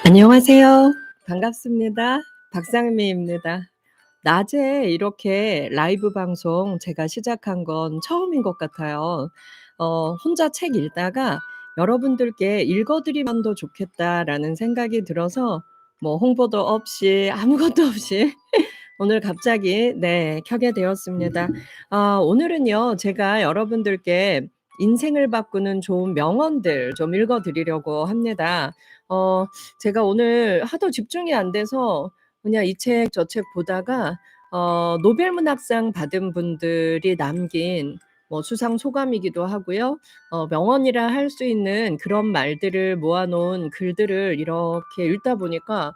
안녕하세요. 반갑습니다. 박상미입니다. 낮에 이렇게 라이브 방송 제가 시작한 건 처음인 것 같아요. 혼자 책 읽다가 '여러분들께 읽어 드리면 더 좋겠다.'라는 생각이 들어서 뭐 홍보도 없이 아무것도 없이 오늘 갑자기 켜게 되었습니다. 오늘은요 제가 여러분들께 인생을 바꾸는 좋은 명언들 좀 읽어 드리려고 합니다. 어 제가 오늘 하도 집중이 안 돼서 그냥 이 책 저 책 보다가 노벨 문학상 받은 분들이 남긴 뭐 수상 소감이기도 하고요. 명언이라 할 수 있는 그런 말들을 모아 놓은 글들을 이렇게 읽다 보니까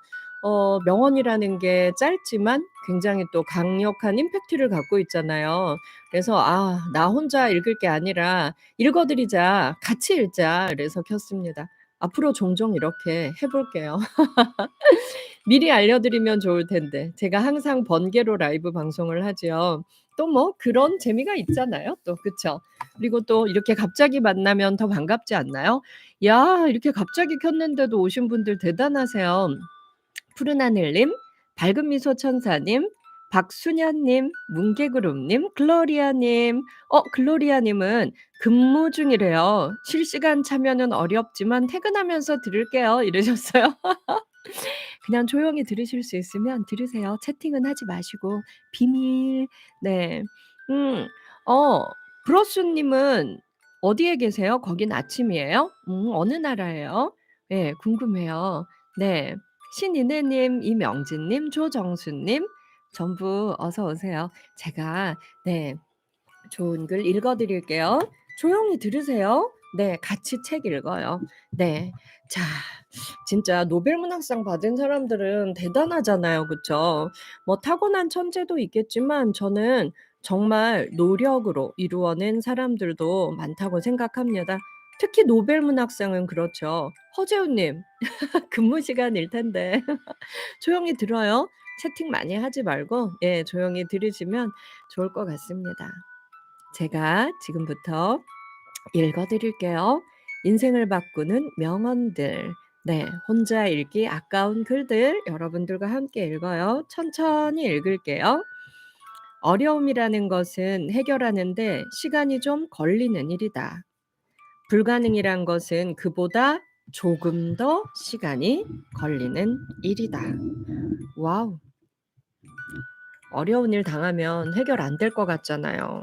명언이라는 게 짧지만 굉장히 또 강력한 임팩트를 갖고 있잖아요. 그래서 '아 나 혼자 읽을 게 아니라 읽어 드리자. 같이 읽자.' 그래서 켰습니다. 앞으로 종종 이렇게 해 볼게요. 미리 알려드리면 좋을 텐데 제가 항상 번개로 라이브 방송을 하지요. 또 뭐 그런 재미가 있잖아요 또. 그쵸? 그리고 또 이렇게 갑자기 만나면 더 반갑지 않나요? 야 이렇게 갑자기 켰는데도 오신 분들 대단하세요. 푸른 하늘님, 밝은 미소 천사님, 박순현님, 뭉게그룹님, 글로리아님. 글로리아님은 근무 중이래요. "실시간 참여는 어렵지만 퇴근하면서 들을게요." 이러셨어요. 그냥 조용히 들으실 수 있으면 들으세요. 채팅은 하지 마시고. 비밀. 네. 음. 어 브로스님은 어디에 계세요? 거긴 아침이에요? 어느 나라예요? 예 궁금해요. 네. 신인혜님, 이명진님, 조정수님 전부 어서 오세요. 제가 좋은 글 읽어 드릴게요. 조용히 들으세요. 네. 같이 책 읽어요. 네. 자 진짜 노벨 문학상 받은 사람들은 대단하잖아요. 그쵸? 뭐 타고난 천재도 있겠지만 저는 정말 노력으로 이루어낸 사람들도 많다고 생각합니다. 특히 노벨 문학상은 그렇죠. 허재훈 님 근무 시간일 텐데 조용히 들어요. 채팅 많이 하지 말고 조용히 들으시면 좋을 것 같습니다. 제가 지금부터 읽어 드릴게요. 인생을 바꾸는 명언들. 네. 혼자 읽기 아까운 글들 여러분들과 함께 읽어요. 천천히 읽을게요. "어려움이라는 것은 해결하는 데 시간이 좀 걸리는 일이다. 불가능이란 것은 그보다 조금 더 시간이 걸리는 일이다." 와우. 어려운 일 당하면 해결 안 될 것 같잖아요.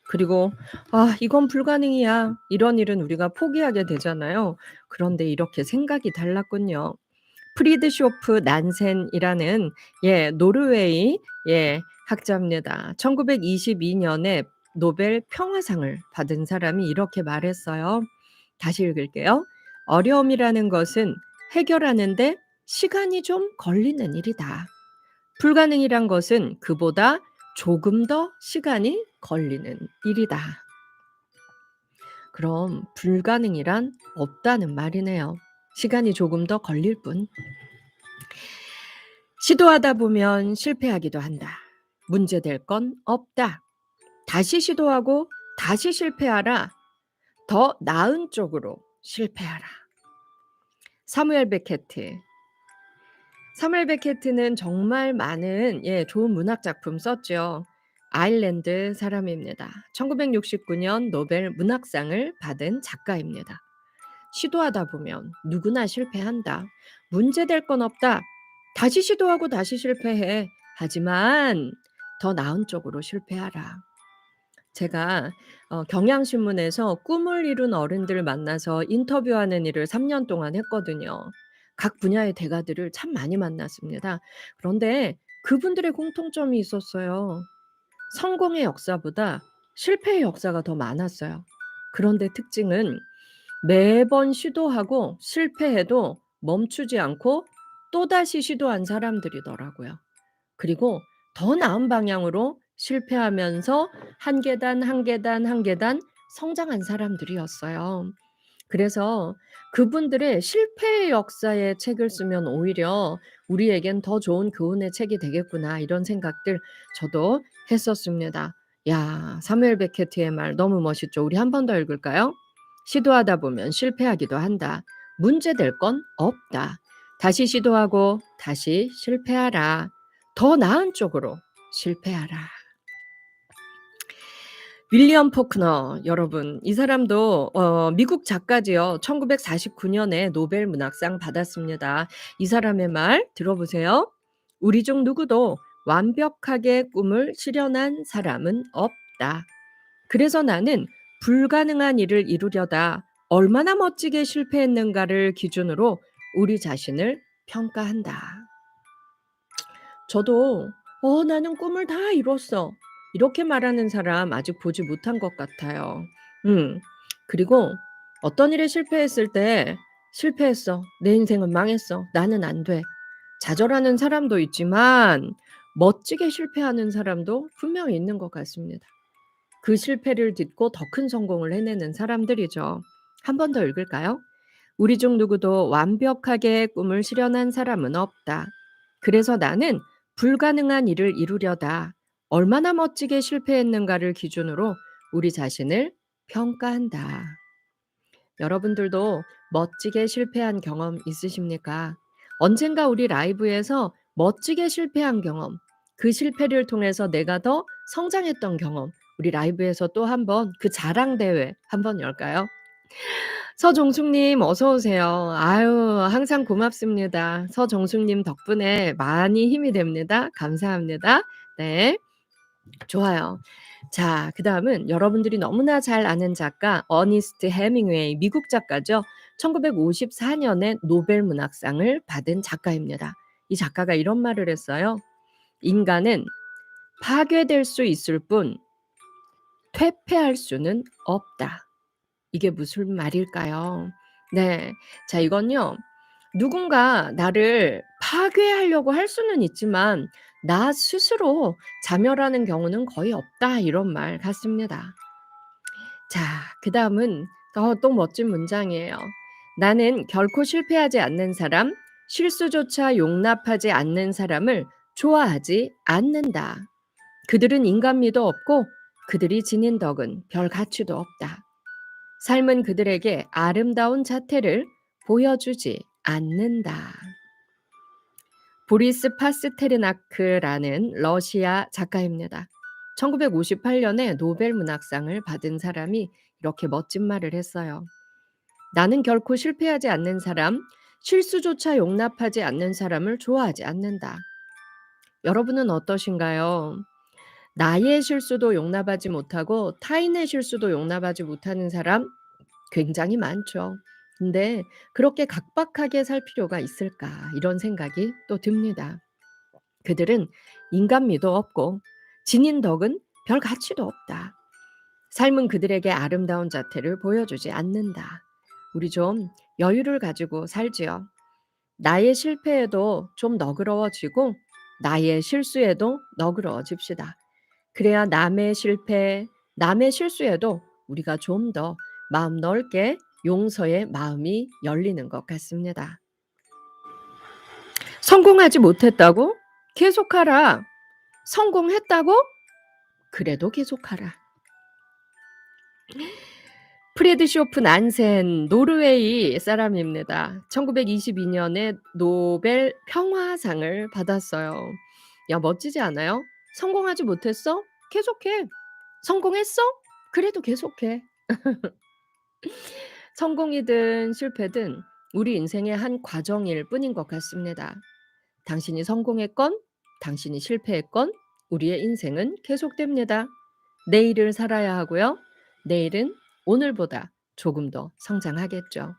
그리고 '아 이건 불가능이야.' 이런 일은 우리가 포기하게 되잖아요. 그런데 이렇게 생각이 달랐군요. 프리드쇼프 난센이라는 노르웨이 학자입니다. 1922 년에 노벨 평화상을 받은 사람이 이렇게 말했어요. 다시 읽을게요. "어려움이라는 것은 해결하는 데 시간이 좀 걸리는 일이다. 불가능이란 것은 그보다 조금 더 시간이 걸리는 일이다." 그럼 불가능이란 없다는 말이네요. 시간이 조금 더 걸릴 뿐. "시도하다 보면 실패하기도 한다. 문제될 건 없다. 다시 시도하고 다시 실패하라. 더 나은 쪽으로 실패하라." 사무엘 베케트. 사무엘 베케트는 정말 많은 좋은 문학 작품 썼죠. 아일랜드 사람입니다. 1969년 노벨 문학상을 받은 작가입니다. "시도하다 보면 누구나 실패한다. 문제될 건 없다. 다시 시도하고 다시 실패해. 하지만 더 나은 쪽으로 실패하라." 제가 경향신문에서 꿈을 이룬 어른들을 만나서 인터뷰하는 일을 3년 동안 했거든요. 각 분야의 대가들을 참 많이 만났습니다. 그런데 그분들의 공통점이 있었어요. 성공의 역사보다 실패의 역사가 더 많았어요. 그런데 특징은 매번 시도하고 실패해도 멈추지 않고 또다시 시도한 사람들이더라고요. 그리고 더 나은 방향으로 실패하면서 한 계단, 한 계단, 한 계단 성장한 사람들이었어요. 그래서 그분들의 실패의 역사의 책을 쓰면 오히려 '우리에겐 더 좋은 교훈의 책이 되겠구나.' 이런 생각들 저도 했었습니다. 야 사무엘 베케트의 말 너무 멋있죠. 우리 한 번 더 읽을까요? "시도하다 보면 실패하기도 한다. 문제될 건 없다. 다시 시도하고 다시 실패하라. 더 나은 쪽으로 실패하라. 윌리엄 포크너 여러분 이 사람도 미국 작가지요. 1949년에 노벨 문학상 받았습니다. 이 사람의 말 들어보세요. 우리 중 누구도 완벽하게 꿈을 실현한 사람은 없다. 그래서 나는 불가능한 일을 이루려다 얼마나 멋지게 실패했는가를 기준으로 우리 자신을 평가한다. 저도 나는 꿈을 다 이뤘어. 이렇게 말하는 사람 아직 보지 못한 것 같아요. 음. 그리고 어떤 일에 실패했을 때 실패했어. 내 인생은 망했어. 나는 안 돼. 좌절하는 사람도 있지만 멋지게 실패하는 사람도 분명히 있는 것 같습니다. 그 실패를 딛고 더 큰 성공을 해내는 사람들이죠. 한 번 더 읽을까요? 우리 중 누구도 완벽하게 꿈을 실현한 사람은 없다. 그래서 나는 불가능한 일을 이루려다 얼마나 멋지게 실패했는가를 기준으로 우리 자신을 평가한다. 여러분들도 멋지게 실패한 경험 있으십니까? 언젠가 우리 라이브에서 멋지게 실패한 경험, 그 실패를 통해서 내가 더 성장했던 경험, 우리 라이브에서 또 한번 그 자랑 대회 한번 열까요? 서정숙님 어서 오세요. 아유 항상 고맙습니다. 서정숙님 덕분에 많이 힘이 됩니다. 감사합니다. 네. 좋아요. 자 그다음은 여러분들이 너무나 잘 아는 작가 어니스트 해밍웨이 미국 작가죠. 1954년에 노벨 문학상을 받은 작가입니다. 이 작가가 이런 말을 했어요. 인간은 파괴될 수 있을 뿐 퇴폐할 수는 없다. 이게 무슨 말일까요? 네. 자, 이건요. 누군가 나를 파괴하려고 할 수는 있지만 나 스스로 자멸하는 경우는 거의 없다. 이런 말 같습니다. 자, 그다음은 또 멋진 문장이에요. 나는 결코 실패하지 않는 사람, 실수조차 용납하지 않는 사람을 좋아하지 않는다. 그들은 인간미도 없고 그들이 지닌 덕은 별 가치도 없다. 삶은 그들에게 아름다운 자태를 보여주지 않는다. 보리스 파스테르나크라는 러시아 작가입니다. 1958년에 노벨 문학상을 받은 사람이 이렇게 멋진 말을 했어요. 나는 결코 실패하지 않는 사람, 실수조차 용납하지 않는 사람을 좋아하지 않는다. 여러분은 어떠신가요? 나의 실수도 용납하지 못하고 타인의 실수도 용납하지 못하는 사람 굉장히 많죠. 근데 그렇게 각박하게 살 필요가 있을까 이런 생각이 또 듭니다. 그들은 인간미도 없고 지닌 덕은 별 가치도 없다. 삶은 그들에게 아름다운 자태를 보여주지 않는다. 우리 좀 여유를 가지고 살지요. 나의 실패에도 좀 너그러워지고 나의 실수에도 너그러워집시다. 그래야 남의 실패, 남의 실수에도 우리가 좀 더 마음 넓게 용서의 마음이 열리는 것 같습니다. 성공하지 못했다고? 계속하라. 성공했다고? 그래도 계속하라. 프레드 쇼프 난센 노르웨이 사람입니다. 1922년에 노벨 평화상을 받았어요. 야 멋지지 않아요? 성공하지 못했어? 계속해. 성공했어? 그래도 계속해. 성공이든 실패든 우리 인생의 한 과정일 뿐인 것 같습니다. 당신이 성공했건 당신이 실패했건 우리의 인생은 계속됩니다. 내일을 살아야 하고요. 내일은 오늘보다 조금 더 성장하겠죠.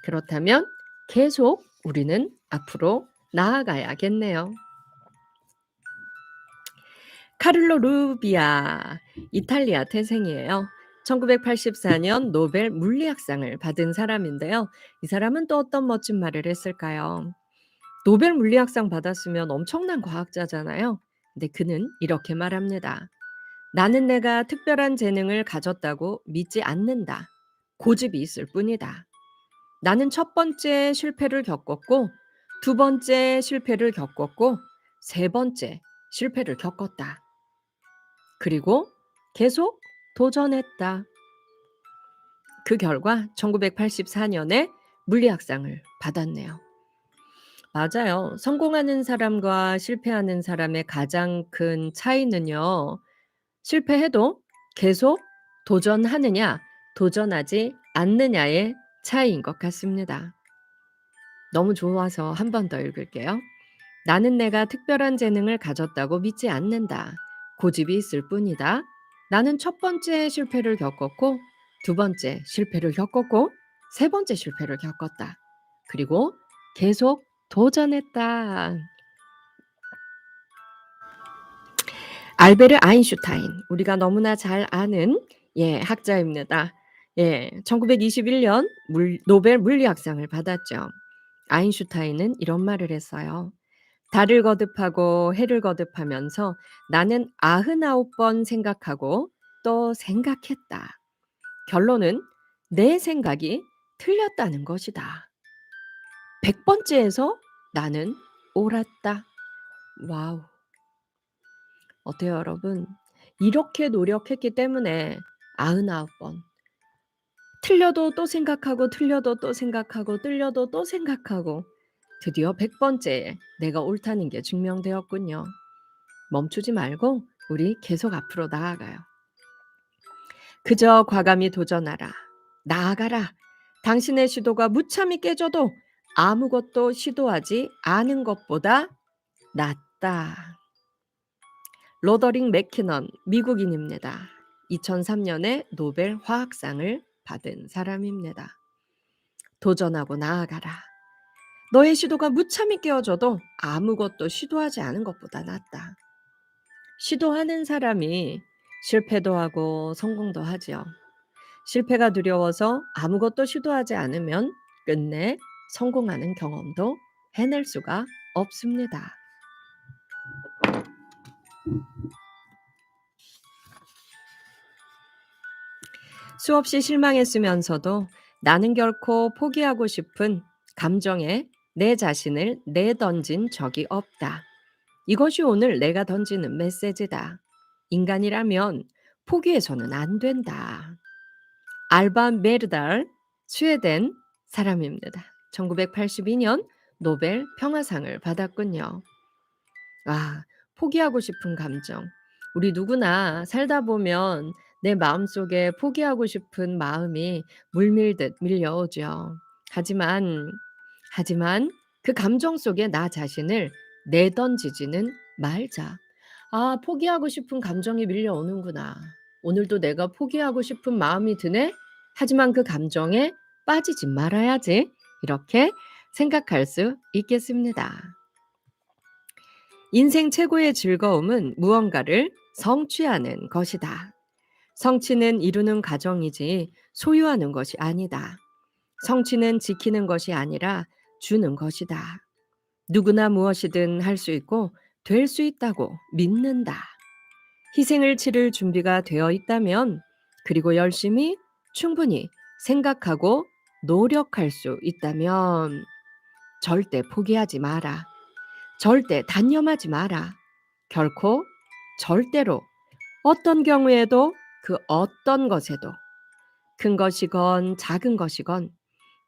그렇다면 계속 우리는 앞으로 나아가야겠네요. 카를로 루비아 이탈리아 태생이에요. 1984년 노벨 물리학상을 받은 사람인데요. 이 사람은 또 어떤 멋진 말을 했을까요? 노벨 물리학상 받았으면 엄청난 과학자잖아요. 근데 그는 이렇게 말합니다. 나는 내가 특별한 재능을 가졌다고 믿지 않는다. 고집이 있을 뿐이다. 나는 첫 번째 실패를 겪었고, 두 번째 실패를 겪었고, 세 번째 실패를 겪었다. 그리고 계속 도전했다. 그 결과 1984년에 물리학상을 받았네요. 맞아요. 성공하는 사람과 실패하는 사람의 가장 큰 차이는요. 실패해도 계속 도전하느냐, 도전하지 않느냐의 차이인 것 같습니다. 너무 좋아서 한 번 더 읽을게요. 나는 내가 특별한 재능을 가졌다고 믿지 않는다. 고집이 있을 뿐이다. 나는 첫 번째 실패를 겪었고, 두 번째 실패를 겪었고, 세 번째 실패를 겪었다. 그리고 계속 도전했다. 알베르 아인슈타인, 우리가 너무나 잘 아는 학자입니다. 1921년 노벨 물리학상을 받았죠. 아인슈타인은 이런 말을 했어요. 달을 거듭하고 해를 거듭하면서 나는 99번 생각하고 또 생각했다. 결론은 내 생각이 틀렸다는 것이다. 100번째에서 나는 옳았다. 와우. 어때요, 여러분? 이렇게 노력했기 때문에 99번. 틀려도 또 생각하고 틀려도 또 생각하고 틀려도 또 생각하고 드디어 100번째에 내가 옳다는 게 증명되었군요. 멈추지 말고 우리 계속 앞으로 나아가요. 그저 과감히 도전하라. 나아가라. 당신의 시도가 무참히 깨져도 아무것도 시도하지 않은 것보다 낫다. 로더링 맥키넌, 미국인입니다. 2003년에 노벨 화학상을 받은 사람입니다. 도전하고 나아가라. 너의 시도가 무참히 깨어져도 아무것도 시도하지 않은 것보다 낫다. 시도하는 사람이 실패도 하고 성공도 하지요. 실패가 두려워서 아무것도 시도하지 않으면 끝내 성공하는 경험도 해낼 수가 없습니다. 수없이 실망했으면서도 나는 결코 포기하고 싶은 감정에 내 자신을 내던진 적이 없다. 이것이 오늘 내가 던지는 메시지다. 인간이라면 포기해서는 안 된다. 알바 메르달, 스웨덴 사람입니다. 1982년 노벨 평화상을 받았군요. 포기하고 싶은 감정. 우리 누구나 살다 보면 내 마음속에 포기하고 싶은 마음이 물밀듯 밀려오죠. 하지만 그 감정 속에 나 자신을 내던지지는 말자. 포기하고 싶은 감정이 밀려오는구나. 오늘도 내가 포기하고 싶은 마음이 드네? 하지만 그 감정에 빠지지 말아야지. 이렇게 생각할 수 있겠습니다. 인생 최고의 즐거움은 무언가를 성취하는 것이다. 성취는 이루는 과정이지 소유하는 것이 아니다. 성취는 지키는 것이 아니라 주는 것이다. 누구나 무엇이든 할 수 있고 될 수 있다고 믿는다. 희생을 치를 준비가 되어 있다면 그리고 열심히 충분히 생각하고 노력할 수 있다면 절대 포기하지 마라. 절대 단념하지 마라. 결코 절대로 어떤 경우에도 그 어떤 것에도 큰 것이건 작은 것이건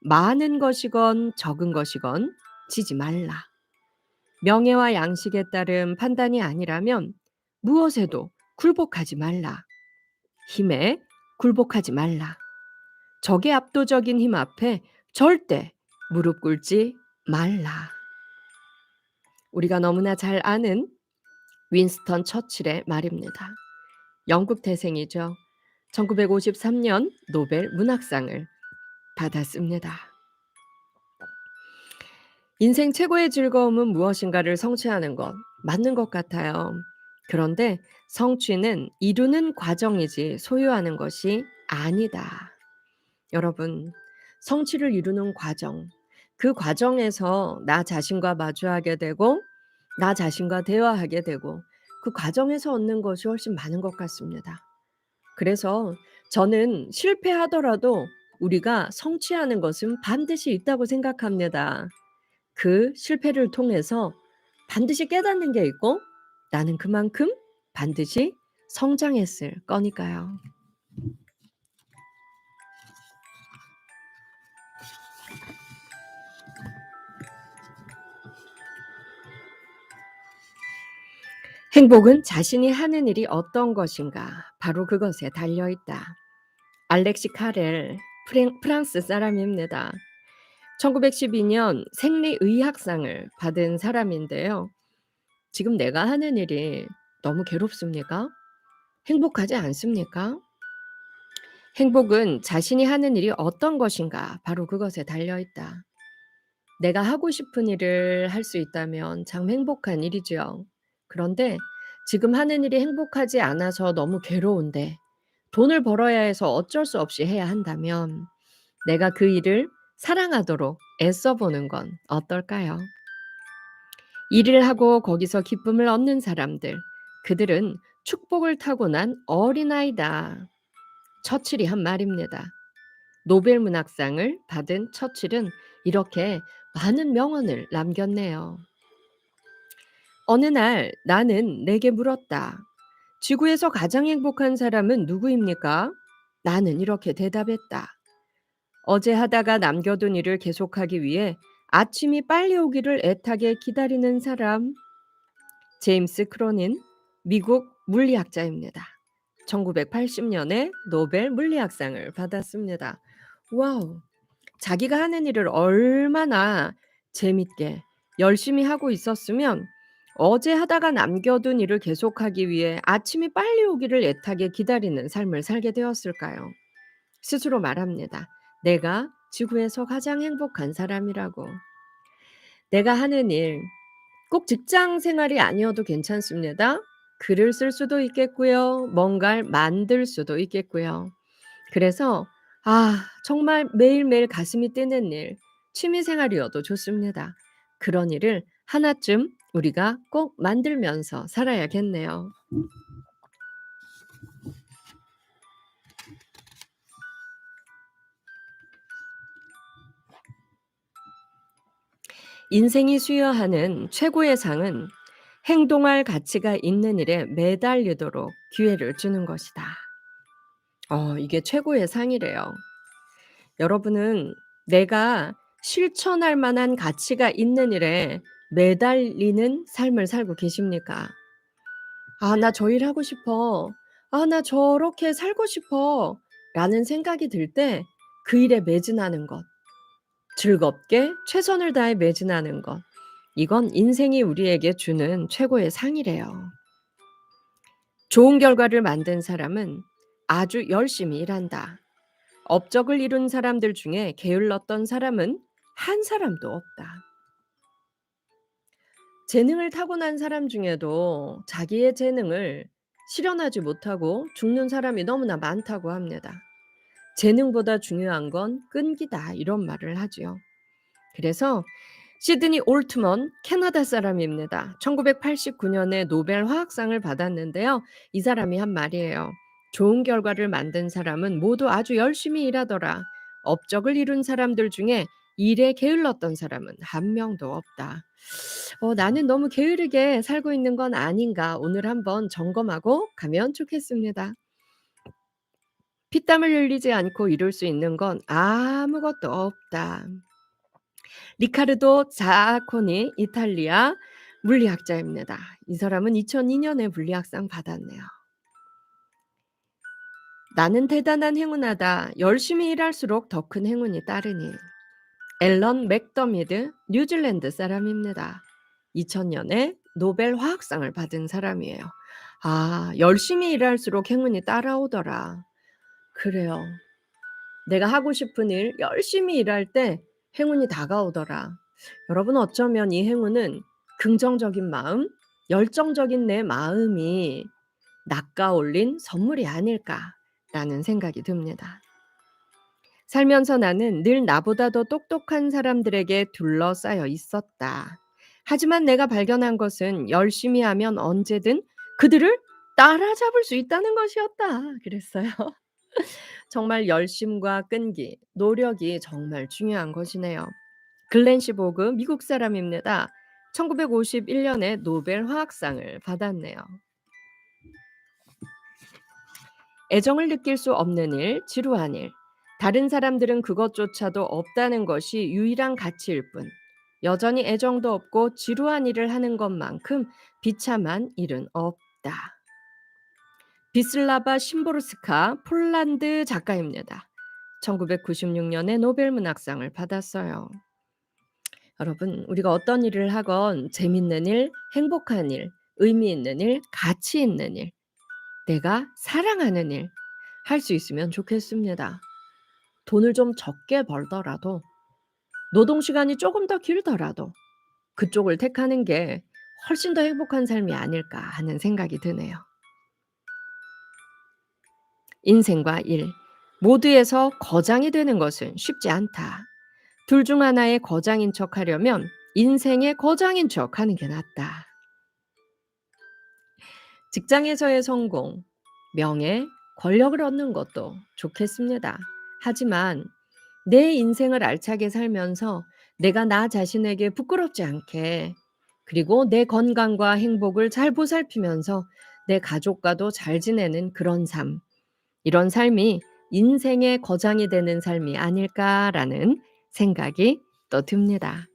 많은 것이건 적은 것이건 지지 말라. 명예와 양식에 따른 판단이 아니라면 무엇에도 굴복하지 말라. 힘에 굴복하지 말라. 적의 압도적인 힘 앞에 절대 무릎 꿇지 말라. 우리가 너무나 잘 아는 윈스턴 처칠의 말입니다. 영국 태생이죠. 1953년 노벨 문학상을 받았습니다. 인생 최고의 즐거움은 무엇인가를 성취하는 것, 맞는 것 같아요. 그런데 성취는 이루는 과정이지 소유하는 것이 아니다. 여러분, 성취를 이루는 과정, 그 과정에서 나 자신과 마주하게 되고 나 자신과 대화하게 되고 그 과정에서 얻는 것이 훨씬 많은 것 같습니다. 그래서 저는 실패하더라도 우리가 성취하는 것은 반드시 있다고 생각합니다. 그 실패를 통해서 반드시 깨닫는 게 있고 나는 그만큼 반드시 성장했을 거니까요. 행복은 자신이 하는 일이 어떤 것인가 바로 그것에 달려 있다. 알렉시 카렐, 프랑스 사람입니다. 1912년 생리의학상을 받은 사람인데요. 지금 내가 하는 일이 너무 괴롭습니까? 행복하지 않습니까? 행복은 자신이 하는 일이 어떤 것인가 바로 그것에 달려 있다. 내가 하고 싶은 일을 할 수 있다면 참 행복한 일이지요. 그런데 지금 하는 일이 행복하지 않아서 너무 괴로운데 돈을 벌어야 해서 어쩔 수 없이 해야 한다면 내가 그 일을 사랑하도록 애써 보는 건 어떨까요? 일을 하고 거기서 기쁨을 얻는 사람들, 그들은 축복을 타고난 어린아이다. 처칠이 한 말입니다. 노벨 문학상을 받은 처칠은 이렇게 많은 명언을 남겼네요. 어느 날 나는 내게 물었다. 지구에서 가장 행복한 사람은 누구입니까? 나는 이렇게 대답했다. 어제 하다가 남겨둔 일을 계속하기 위해 아침이 빨리 오기를 애타게 기다리는 사람. 제임스 크로닌, 미국 물리학자입니다. 1980년에 노벨 물리학상을 받았습니다. 와우. 자기가 하는 일을 얼마나 재밌게 열심히 하고 있었으면 어제 하다가 남겨둔 일을 계속하기 위해 아침이 빨리 오기를 애타게 기다리는 삶을 살게 되었을까요? 스스로 말합니다. 내가 지구에서 가장 행복한 사람이라고. 내가 하는 일, 꼭 직장 생활이 아니어도 괜찮습니다. 글을 쓸 수도 있겠고요. 뭔가를 만들 수도 있겠고요. 그래서 정말 매일매일 가슴이 뛰는 일, 취미 생활이어도 좋습니다. 그런 일을 하나쯤 우리가 꼭 만들면서 살아야겠네요. 인생이 수여하는 최고의 상은 행동할 가치가 있는 일에 매달리도록 기회를 주는 것이다. 이게 최고의 상이래요. 여러분은 내가 실천할 만한 가치가 있는 일에 매달리는 삶을 살고 계십니까? 나 저 일 하고 싶어. 나 저렇게 살고 싶어. 라는 생각이 들 때 그 일에 매진하는 것. 즐겁게 최선을 다해 매진하는 것. 이건 인생이 우리에게 주는 최고의 상이래요. 좋은 결과를 만든 사람은 아주 열심히 일한다. 업적을 이룬 사람들 중에 게을렀던 사람은 한 사람도 없다. 재능을 타고난 사람 중에도 자기의 재능을 실현하지 못하고 죽는 사람이 너무나 많다고 합니다. 재능보다 중요한 건 끈기다 이런 말을 하지요. 그래서 시드니 올트먼 캐나다 사람입니다. 1989년에 노벨 화학상을 받았는데요. 이 사람이 한 말이에요. 좋은 결과를 만든 사람은 모두 아주 열심히 일하더라. 업적을 이룬 사람들 중에 일에 게을렀던 사람은 한 명도 없다. 나는 너무 게으르게 살고 있는 건 아닌가 오늘 한번 점검하고 가면 좋겠습니다. 피땀을 흘리지 않고 이룰 수 있는 건 아무것도 없다. 리카르도 자코니 이탈리아 물리학자입니다. 이 사람은 2002년에 물리학상 받았네요. 나는 대단한 행운하다. 열심히 일할수록 더 큰 행운이 따르니. 앨런 맥더미드 뉴질랜드 사람입니다. 2000년에 노벨 화학상을 받은 사람이에요. 열심히 일할수록 행운이 따라오더라. 그래요. 내가 하고 싶은 일 열심히 일할 때 행운이 다가오더라. 여러분 어쩌면 이 행운은 긍정적인 마음, 열정적인 내 마음이 낚아올린 선물이 아닐까라는 생각이 듭니다. 살면서 나는 늘 나보다 더 똑똑한 사람들에게 둘러싸여 있었다. 하지만 내가 발견한 것은 열심히 하면 언제든 그들을 따라잡을 수 있다는 것이었다. 그랬어요. 정말 열심과 끈기, 노력이 정말 중요한 것이네요. 글렌 시보그 미국 사람입니다. 1951년에 노벨 화학상을 받았네요. 애정을 느낄 수 없는 일, 지루한 일. 다른 사람들은 그것조차도 없다는 것이 유일한 가치일 뿐. 여전히 애정도 없고 지루한 일을 하는 것만큼 비참한 일은 없다. 비슬라바 심보르스카 폴란드 작가입니다. 1996년에 노벨 문학상을 받았어요. 여러분, 우리가 어떤 일을 하건 재밌는 일, 행복한 일, 의미 있는 일, 가치 있는 일, 내가 사랑하는 일 할 수 있으면 좋겠습니다. 돈을 좀 적게 벌더라도, 노동 시간이 조금 더 길더라도 그쪽을 택하는 게 훨씬 더 행복한 삶이 아닐까 하는 생각이 드네요. 인생과 일 모두에서 거장이 되는 것은 쉽지 않다. 둘 중 하나의 거장인 척하려면 인생의 거장인 척하는 게 낫다. 직장에서의 성공, 명예, 권력을 얻는 것도 좋겠습니다. 하지만 내 인생을 알차게 살면서 내가 나 자신에게 부끄럽지 않게, 그리고 내 건강과 행복을 잘 보살피면서 내 가족과도 잘 지내는 그런 삶, 이런 삶이 인생의 거장이 되는 삶이 아닐까라는 생각이 또 듭니다.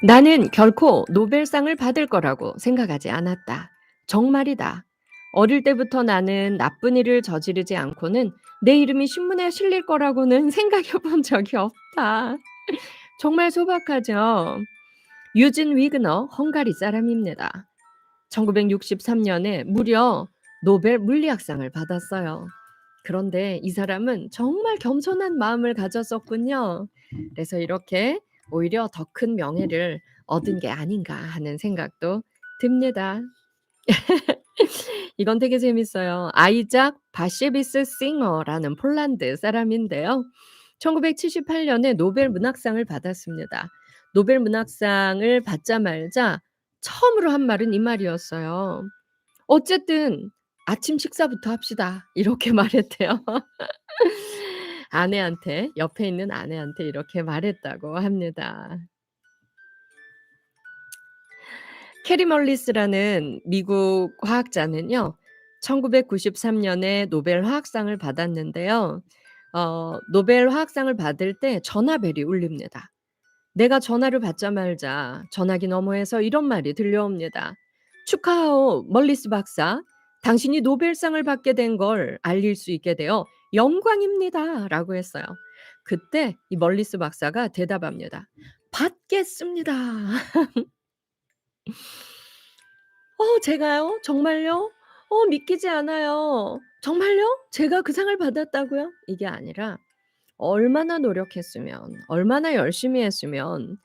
나는 결코 노벨상을 받을 거라고 생각하지 않았다. 정말이다. 어릴 때부터 나는 나쁜 일을 저지르지 않고는 내 이름이 신문에 실릴 거라고는 생각해 본 적이 없다. 정말 소박하죠. 유진 위그너, 헝가리 사람입니다. 1963년에 무려 노벨 물리학상을 받았어요. 그런데 이 사람은 정말 겸손한 마음을 가졌었군요. 그래서 이렇게 오히려 더 큰 명예를 얻은 게 아닌가 하는 생각도 듭니다. 이건 되게 재밌어요. 아이작 바셰비스 싱어라는 폴란드 사람인데요. 1978년에 노벨 문학상을 받았습니다. 노벨 문학상을 받자마자 처음으로 한 말은 이 말이었어요. "어쨌든 아침 식사부터 합시다." 이렇게 말했대요. 아내한테, 옆에 있는 아내한테 이렇게 말했다고 합니다. 캐리 멀리스라는 미국 화학자는요. 1993년에 노벨 화학상을 받았는데요. 노벨 화학상을 받을 때 전화벨이 울립니다. 내가 전화를 받자마자 전화기 너머에서 이런 말이 들려옵니다. "축하하오, 멀리스 박사. 당신이 노벨상을 받게 된 걸 알릴 수 있게 되어 영광입니다."라고 했어요. 그때 이 멀리스 박사가 대답합니다. "받겠습니다." 제가요? 정말요? 믿기지 않아요. "정말요? 제가 그 상을 받았다고요?" 이게 아니라 얼마나 노력했으면, 얼마나 열심히 했으면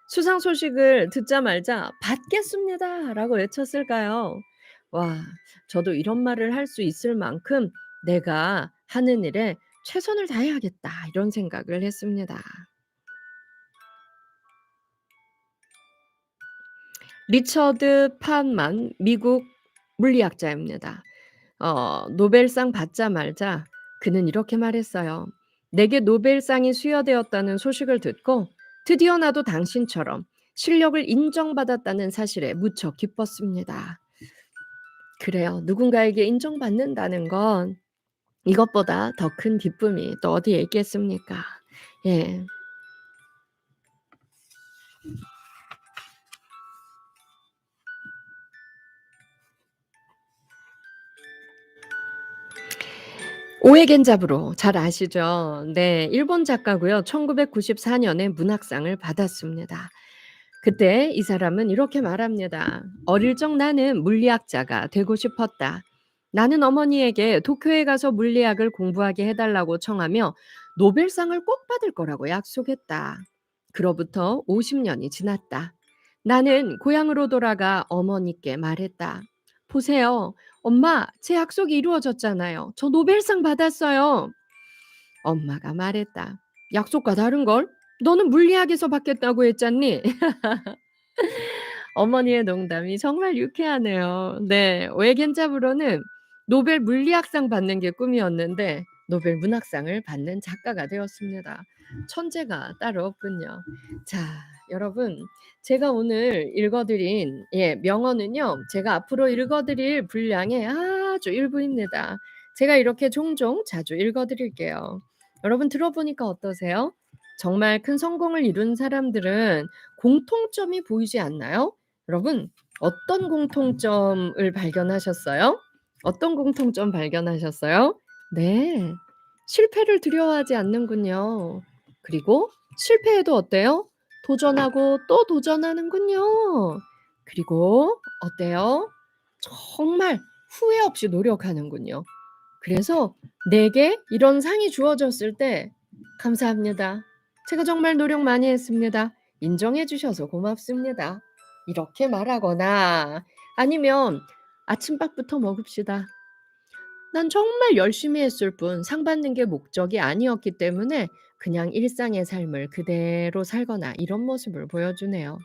수상 소식을 듣자마자 "받겠습니다."라고 외쳤을까요? 와, 저도 이런 말을 할 수 있을 만큼 '내가 하는 일에 최선을 다해야겠다.' 이런 생각을 했습니다. 리처드 판만 미국 물리학자입니다. 노벨상 받자마자 그는 이렇게 말했어요. "내게 노벨상이 수여되었다는 소식을 듣고 드디어 나도 당신처럼 실력을 인정받았다는 사실에 무척 기뻤습니다." 그래요. 누군가에게 인정받는다는 건 이것보다 더 큰 기쁨이 또 어디에 있겠습니까? 예. 오에겐자부로 잘 아시죠? 네. 일본 작가고요. 1994년에 문학상을 받았습니다. 그때 이 사람은 이렇게 말합니다. "어릴 적 나는 물리학자가 되고 싶었다. 나는 어머니에게 도쿄에 가서 물리학을 공부하게 해 달라고 청하며 노벨상을 꼭 받을 거라고 약속했다. 그로부터 50 년이 지났다. 나는 고향으로 돌아가 어머니께 말했다. 보세요. 엄마, 제 약속이 이루어졌잖아요. 저 노벨상 받았어요." 엄마가 말했다. "약속과 다른걸? 너는 물리학에서 받겠다고 했잖니?" 어머니의 농담이 정말 유쾌하네요. 네. 오에겐자부로는 노벨 물리학상 받는 게 꿈이었는데 노벨 문학상을 받는 작가가 되었습니다. 천재가 따로 없군요. 자, 여러분, 제가 오늘 읽어 드린 명언은요. 제가 앞으로 읽어 드릴 분량의 아주 일부입니다. 제가 이렇게 종종 자주 읽어 드릴게요. 여러분 들어보니까 어떠세요? 정말 큰 성공을 이룬 사람들은 공통점이 보이지 않나요? 여러분 어떤 공통점을 발견하셨어요? 어떤 공통점 발견하셨어요? 네. 실패를 두려워하지 않는군요. 그리고 실패해도 어때요? 도전하고 또 도전하는군요. 그리고 어때요? 정말 후회 없이 노력하는군요. 그래서 내게 이런 상이 주어졌을 때 "감사합니다. 제가 정말 노력 많이 했습니다. 인정해 주셔서 고맙습니다." 이렇게 말하거나 아니면 "아침밥부터 먹읍시다. 난 정말 열심히 했을 뿐 상 받는 게 목적이 아니었기 때문에 그냥 일상의 삶을 그대로 살거나." 이런 모습을 보여주네요.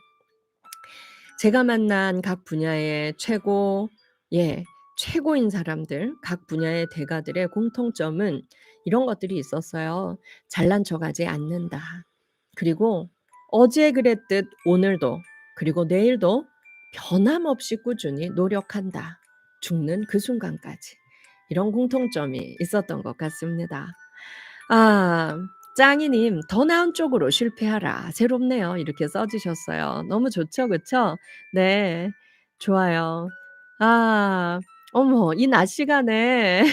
제가 만난 각 분야의 예, 최고인 사람들, 각 분야의 대가들의 공통점은 이런 것들이 있었어요. 잘난 척하지 않는다. 그리고 어제 그랬듯 오늘도 그리고 내일도 변함없이 꾸준히 노력한다. 죽는 그 순간까지. 이런 공통점이 있었던 것 같습니다. 아, 짱이님, "더 나은 쪽으로 실패하라. 새롭네요." 이렇게 써 주셨어요. 너무 좋죠, 그쵸? 네. 좋아요. 아, 어머, 이 낮 시간에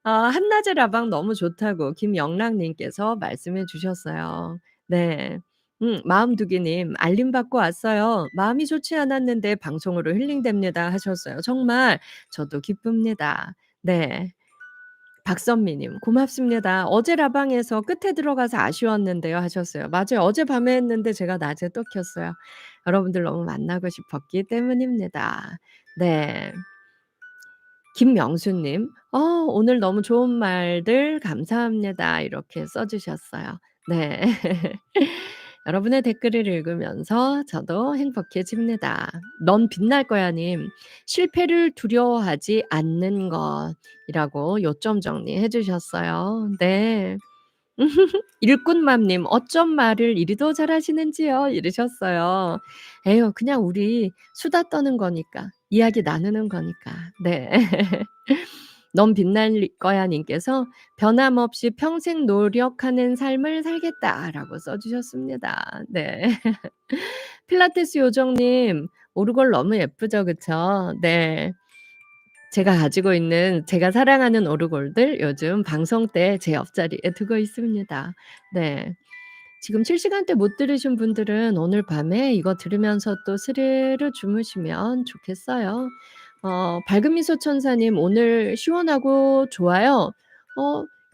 한낮의 라방 너무 좋다고 김영락 님께서 말씀해 주셨어요. 네. 마음두기 님, "알림 받고 왔어요. 마음이 좋지 않았는데 방송으로 힐링됩니다." 하셨어요. 정말 저도 기쁩니다. 네. 박선미 님, "고맙습니다. 어제 라방에서 끝에 들어가서 아쉬웠는데요." 하셨어요. 맞아요. 어젯밤에 했는데 제가 낮에 또 켰어요. 여러분들 너무 만나고 싶었기 때문입니다. 네. 김명수 님, 오늘 너무 좋은 말들 감사합니다." 이렇게 써 주셨어요. 네. 여러분의 댓글을 읽으면서 저도 행복해집니다. "넌 빛날 거야." 님, "실패를 두려워하지 않는 것." 이라고 요점 정리해 주셨어요. 네. 일꾼맘 님, "어쩜 말을 이리도 잘하시는지요." 이러셨어요. 에휴, 그냥 우리 수다 떠는 거니까. 이야기 나누는 거니까. 네. "넌 빛날 거야." 님께서 "변함없이 평생 노력하는 삶을 살겠다."라고 써 주셨습니다. 네. 필라테스 요정님, 오르골 너무 예쁘죠, 그쵸? 네. 제가 가지고 있는 제가 사랑하는 오르골들 요즘 방송 때 제 옆자리에 두고 있습니다. 네. 지금 실시간 때 못 들으신 분들은 오늘 밤에 이거 들으면서 또 스르르 주무시면 좋겠어요. 밝은 미소 천사님, "오늘 시원하고 좋아요."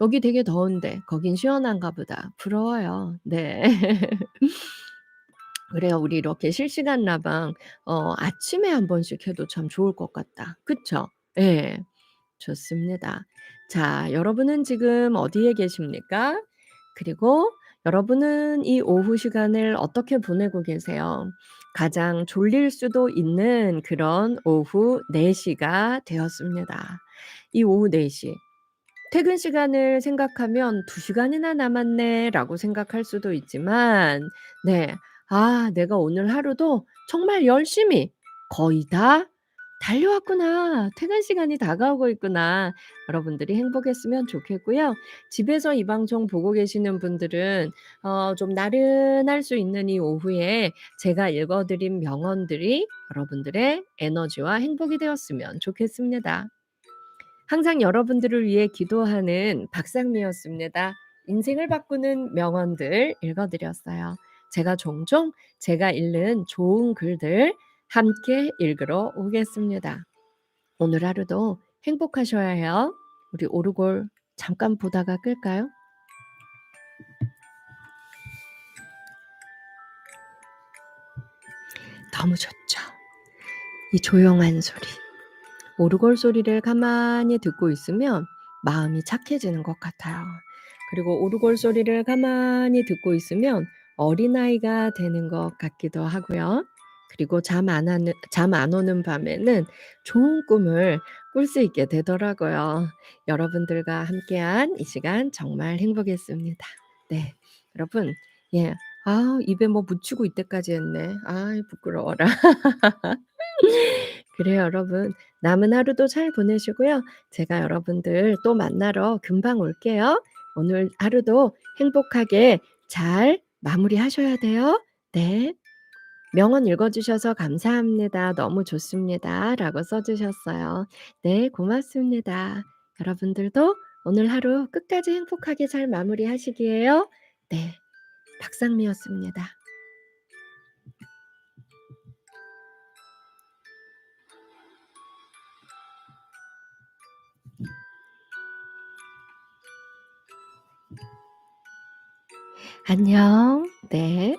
여기 되게 더운데 거긴 시원한가 보다. 부러워요. 네. 그래요. 우리 이렇게 실시간 라방 아침에 한 번씩 해도 참 좋을 것 같다. 그쵸? 예. 좋습니다. 자, 여러분은 지금 어디에 계십니까? 그리고 여러분은 이 오후 시간을 어떻게 보내고 계세요? 가장 졸릴 수도 있는 그런 오후 4 시가 되었습니다. 이 오후 4 시. 퇴근 시간을 생각하면 '두 시간이나 남았네.'라고 생각할 수도 있지만 네. '아, 내가 오늘 하루도 정말 열심히 거의 다 달려왔구나. 퇴근 시간이 다가오고 있구나.' 여러분들이 행복했으면 좋겠고요. 집에서 이 방송 보고 계시는 분들은 좀 나른할 수 있는 이 오후에 제가 읽어 드린 명언들이 여러분들의 에너지와 행복이 되었으면 좋겠습니다. 항상 여러분들을 위해 기도하는 박상미였습니다. 인생을 바꾸는 명언들 읽어 드렸어요. 제가 종종 제가 읽는 좋은 글들 함께 읽으러 오겠습니다. 오늘 하루도 행복하셔야 해요. 우리 오르골 잠깐 보다가 끌까요? 너무 좋죠. 이 조용한 소리. 오르골 소리를 가만히 듣고 있으면 마음이 착해지는 것 같아요. 그리고 오르골 소리를 가만히 듣고 있으면 어린아이가 되는 것 같기도 하고요. 그리고 잠 안 오는 밤에는 좋은 꿈을 꿀 수 있게 되더라고요. 여러분들과 함께한 이 시간 정말 행복했습니다. 네. 여러분, 예. 입에 뭐 묻히고 이때까지 했네. 아이, 부끄러워라. 그래요, 여러분. 남은 하루도 잘 보내시고요. 제가 여러분들 또 만나러 금방 올게요. 오늘 하루도 행복하게 잘 마무리하셔야 돼요. 네. 명언 읽어 주셔서 감사합니다. 너무 좋습니다. 라고 써 주셨어요. 네, 고맙습니다. 여러분들도 오늘 하루 끝까지 행복하게 잘 마무리하시기예요. 네. 박상미였습니다. 안녕. 네.